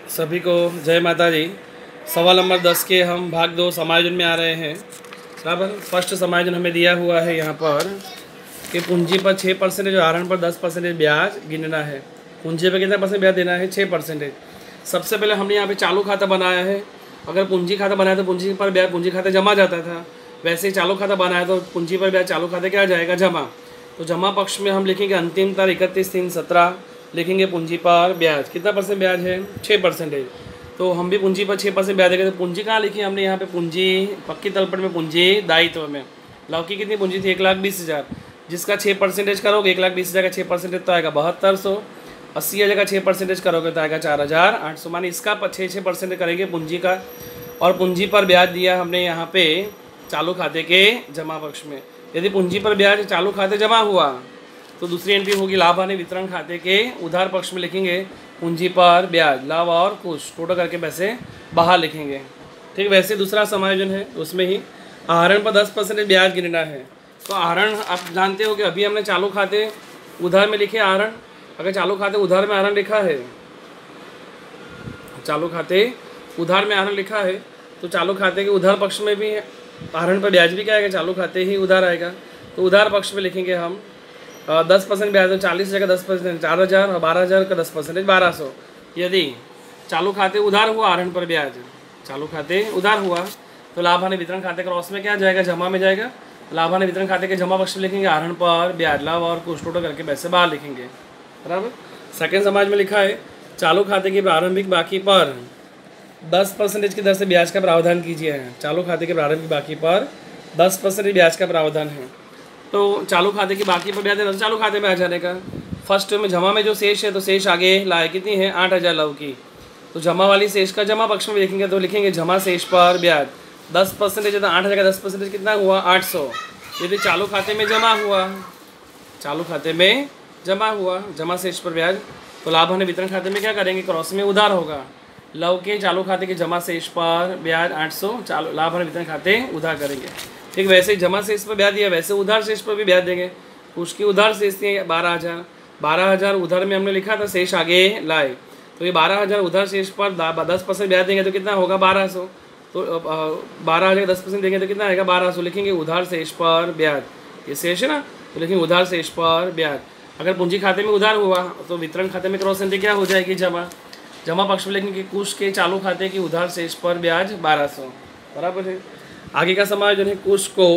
सभी को जय माता जी। सवाल नंबर 10 के हम भाग 2 समायोजन में आ रहे हैं। बराबर। फर्स्ट समायोजन हमें दिया हुआ है यहाँ पर कि पूंजी पर 6% और आहरण पर 10% ब्याज गिनना है। पूंजी पर कितना परसेंट ब्याज देना है? 6%। सबसे पहले हमने यहाँ पे चालू खाता बनाया है। अगर पूंजी खाता बनाया तो पूंजी पर ब्याज पूंजी खाते जमा जाता था, वैसे ही चालू खाता बनाया तो पूंजी पर ब्याज चालू खाते क्या आ जाएगा? जमा। तो जमा पक्ष में हम लिखेंगे अंतिम तारीख 31/3/17 लिखेंगे पूंजी पर ब्याज। कितना परसेंट ब्याज है? 6%। तो हम भी पूंजी पर 6% ब्याज देंगे। तो पूंजी कहाँ लिखी हमने? यहाँ पे पूंजी पक्की तलपट में पूंजी दायित्व में। लौकी कितनी पूंजी थी? 1,20,000, जिसका 6% करोगे 1,20,000 का 6% तो आएगा 7200। 80,000 का 6% करोगे तो आएगा 4,800। माने इसका 6% करेंगे पूंजी का। और पूंजी पर ब्याज दिया हमने यहाँ पे चालू खाते के जमा पक्ष में। यदि पूंजी पर ब्याज चालू खाते जमा हुआ तो दूसरी एंट्री होगी लाभ हानि वितरण खाते के उधार पक्ष में लिखेंगे पूंजी पर ब्याज, लाभ और कुछ टोटल करके पैसे बाहर लिखेंगे। ठीक, वैसे दूसरा समायोजन है उसमें ही आहरण पर 10% ब्याज गिनना है। तो आहरण आप जानते हो कि अभी हमने चालू खाते उधार में लिखे आहरण। अगर चालू खाते उधार में आहरण लिखा है, चालू खाते उधार में आहरण लिखा है तो चालू खाते के उधार पक्ष में भी आहरण पर ब्याज भी क्या आएगा? चालू खाते ही उधार आएगा। तो उधार पक्ष में लिखेंगे हम 10% ब्याज। तो 40,000 का 10% 4,000 और 12,000 का 10% 1,200। यदि चालू खाते उधार हुआ आहरण पर ब्याज, चालू खाते उधार हुआ तो लाभ हानि वितरण खाते क्रॉस में क्या जाएगा? जमा में जाएगा। लाभ हानि वितरण खाते के जमा पक्ष में लिखेंगे आहरण पर ब्याज, लाभ और कुछ टोटल करके पैसे बाहर लिखेंगे। बराबर। सेकेंड समाज में लिखा है चालू खाते की प्रारंभिक बाकी पर 10% की दर से ब्याज का प्रावधान कीजिए। चालू खाते के प्रारंभिक बाकी पर 10% ब्याज का प्रावधान है। तो चालू खाते की बाकी पर ब्याज देना तो चालू खाते में आ जाने का। फर्स्ट में जमा में जो शेष है तो शेष आगे लाए कितनी है? 8,000 लव की। तो जमा वाली शेष का जमा पक्ष में लिखेंगे तो लिखेंगे जमा शेष पर ब्याज 10% है तो 8,000 का 10% कितना हुआ? 800। यदि चालू खाते में जमा हुआ, चालू खाते में जमा हुआ जमा शेष पर ब्याज तो लाभ हानि वितरण खाते में क्या करेंगे? क्रॉस में उधार होगा। लव के चालू खाते के जमा शेष पर ब्याज 800, चालू लाभ हानि वितरण खाते उधार करेंगे। ठीक, वैसे ही जमा शेष पर ब्याज दिया वैसे उधार शेष पर भी ब्याज देंगे। उसकी उधार शेष थी 12,000। 12,000 उधार में हमने लिखा था, शेष आगे लाए तो ये 12,000 उधार शेष पर 10% ब्याज देंगे तो कितना होगा? 1,200। तो 12,000 का 10% देंगे तो कितना आएगा? 1,200। लिखेंगे उधार शेष पर ब्याज, ये शेष है ना, तो लिखेंगे उधार शेष पर ब्याज। अगर पूंजी खाते में उधार हुआ तो वितरण खाते में क्रॉस एंट्री क्या हो जाएगी? जमा। जमा पक्ष में लिखेंगे कुश के चालू खाते की उधार शेष पर ब्याज 1,200। बराबर है। आगे का समायोजन है कुश को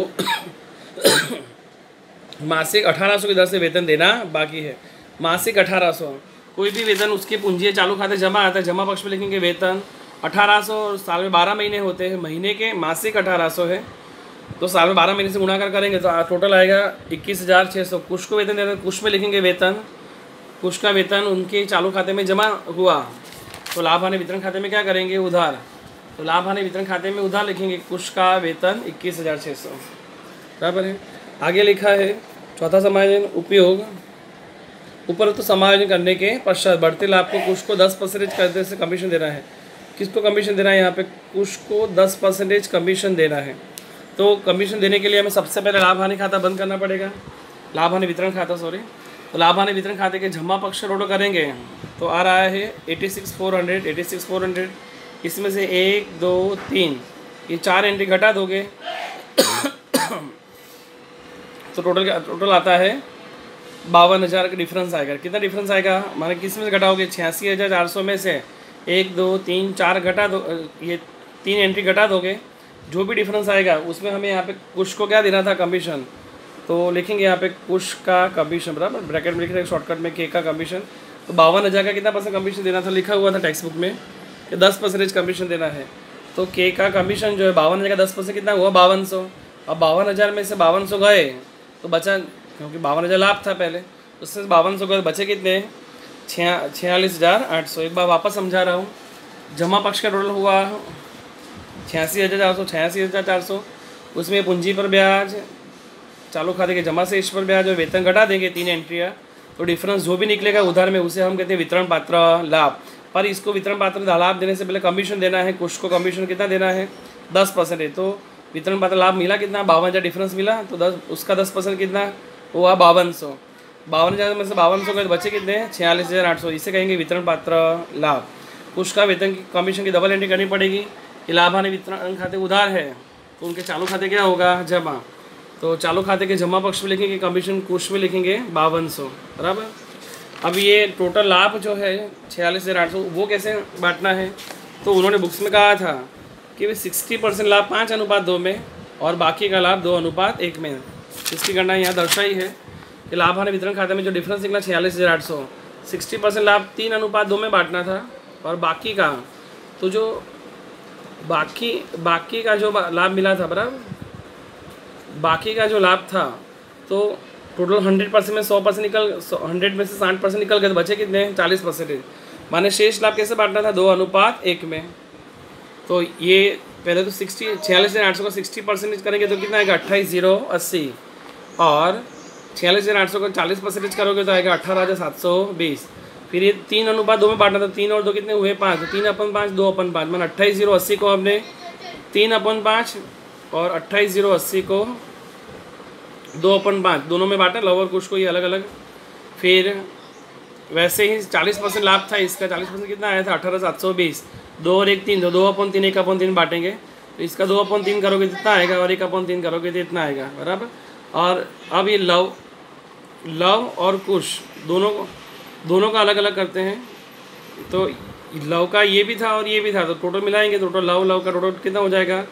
मासिक 1,800 की दर से वेतन देना बाकी है। मासिक 1,800 कोई भी वेतन उसके पूंजी चालू खाते जमा आता है, जमा पक्ष में लिखेंगे वेतन 1,800 और साल में 12 महीने होते हैं, महीने के मासिक 1,800 है तो साल में 12 महीने से गुणा करेंगे तो टोटल आएगा 21,600। कुश को वेतन देना है, कुश में लिखेंगे वेतन, कुश का वेतन उनके चालू खाते में जमा हुआ तो लाभ हानि वितरण खाते में क्या करेंगे? उधार। तो लाभ हानि वितरण खाते में उधार लिखेंगे कुश का वेतन 21,600। बराबर है। आगे लिखा है चौथा समायोजन उपयोग। उपरोक्त तो समायोजन करने के पश्चात बढ़ते लाभ को कुश को 10% करते से कमीशन देना है। किसको कमीशन देना है? यहाँ पे कुश को 10% कमीशन देना है। तो कमीशन देने के लिए हमें सबसे पहले लाभ हानि खाता बंद करना पड़ेगा, लाभ हानि वितरण खाता सॉरी। तो लाभ हानि वितरण खाते के जमा पक्ष टोटल करेंगे तो आ रहा है 86,400। इसमें से 1 2 3 ये 4 एंट्री घटा दोगे तो टोटल आता है 52,000 का डिफरेंस आएगा। कितना डिफरेंस आएगा? माने किस में से घटाओगे? 86,400 में से 1 2 3 4 घटा दो, ये 3 एंट्री घटा दोगे, जो भी डिफरेंस आएगा उसमें हमें यहाँ पे कुश को क्या देना था? कमीशन। तो लिखेंगे यहाँ पे कुश का कमीशन, बराबर ब्रैकेट में लिख रहे शॉर्टकट में के का कमीशन। तो 52,000 का कितना परसेंट कमीशन देना था? लिखा हुआ था टेक्स्ट बुक में कि 10% कमीशन देना है। तो के का कमीशन जो है 52,000 का 10% कितना हुआ? 5,200। अब 52,000 में से 5,200 गए तो बचा, क्योंकि 52,000 लाभ था पहले, उससे 5,200 गए, बचे कितने? 46,800। एक बार वापस समझा रहा हूँ। जमा पक्ष का टोटल हुआ 86,400। उसमें पूंजी पर ब्याज, चालू खाते के जमा शेष पर ब्याज और वेतन घटा देंगे 3 एंट्रियाँ, तो डिफरेंस जो भी निकलेगा उधार में उसे हम कहते हैं वितरण पात्र लाभ। पर इसको वितरण पात्र लाभ देने से पहले कमीशन देना है। कुछ को कमीशन कितना देना है? 10% है। तो वितरण पात्र लाभ मिला कितना? 52,000 डिफरेंस मिला तो उसका 10% कितना हुआ? 5,200। 52,000 में से 5,200 गए बचे कितने? 46,800। इसे कहेंगे वितरण पात्र लाभ। कुछ का वेतन की कमीशन की डबल एंट्री करनी पड़ेगी। ये लाभ हानि वितरण खाते उधार है तो उनके चालू खाते क्या होगा, जमा। तो चालू खाते के जमा पक्ष में लिखेंगे, कमीशन कुछ में लिखेंगे 5200, बराबर। अब ये टोटल लाभ जो है 46,800 वो कैसे बांटना है, तो उन्होंने बुक्स में कहा था कि वे 60% लाभ 5:2 में और बाकी का लाभ 2:1 में। इसकी गणना यहाँ दर्शाई है कि लाभ हानि वितरण खाते में जो डिफरेंस निकला 46,800, 60% लाभ 3:2 में बांटना था और बाकी का तो जो बाकी का जो लाभ मिला था, बराबर, बाकी का जो लाभ था तो टोटल 100% में 100% निकल 100 में से 60% निकल गए तो बचे कितने 40%। माने शेष लाभ कैसे बांटना था 2:1 में। तो ये पहले तो 46,800 का 60% करेंगे तो कितना आएगा 28,080 और 46,800 का 40% करोगे तो आएगा 18,720। फिर ये 3:2 में बांटना था, 3 और 2 कितने हुए 5, तो 3/5 2/5 मैंने 28,080 को हमने 3/5 और 28,080 को 2/5 दोनों में बांटा, लव और कुश को ये अलग अलग। फिर वैसे ही 40% लाभ था इसका, 40% कितना आया था 18,720, 2 और 1 3 तो 2/3 1/3 बांटेंगे तो इसका 2/3 करोगे तो इतना आएगा और 1/3 करोगे तो इतना आएगा, बराबर। और अब ये लव और कुश दोनों का अलग अलग करते हैं। तो लव का ये भी था और ये भी था तो टोटल मिलाएंगे, टोटल लव का टोटल कितना हो जाएगा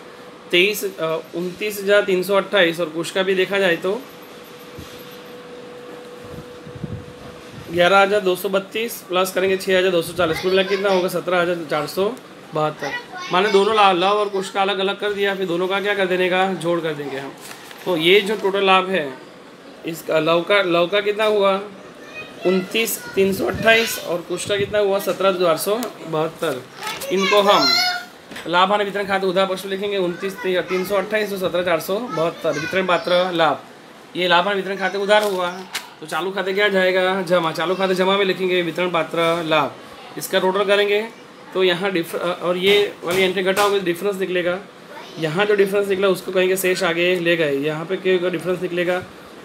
29,328 और कुश का भी देखा जाए तो 11,232 प्लस करेंगे 6,240, कुल मिला कितना होगा 17,472। माने दोनों लव और कुश का अलग अलग कर दिया, फिर दोनों का क्या कर देने का जोड़ कर देंगे हम। तो ये जो टोटल लाभ है इसका लव का कितना हुआ 29,328 और कुश का कितना हुआ 17,472। इनको हम लाभ हानि वितरण खाते उधार पक्ष में लिखेंगे 29,328 और 17,472 वितरण पात्र लाभ। ये लाभ हानि वितरण खाते उधार हुआ तो चालू खाते क्या जाएगा जमा, चालू खाते जमा में लिखेंगे वितरण पात्र लाभ। इसका टोटल करेंगे तो यहाँ और ये वाली एंट्री घटाओगे डिफरेंस निकलेगा। यहाँ जो डिफरेंस निकला उसको कहेंगे शेष आगे ले गए, यहाँ पे क्या डिफरेंस निकलेगा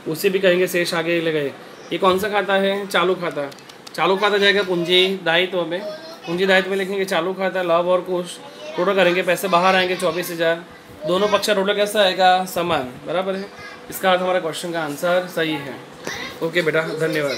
उसे भी कहेंगे शेष आगे ले गए। ये कौन सा खाता है चालू खाता। चालू खाता जाएगा पूंजी दायित्व में, पूंजी दायित्व में लिखेंगे चालू खाता लाभ और कुश, टोटल करेंगे पैसे बाहर आएंगे 24,000, दोनों पक्ष टोटल कैसा आएगा समान, बराबर है। इसका अर्थ हमारा क्वेश्चन का आंसर सही है। ओके बेटा, धन्यवाद।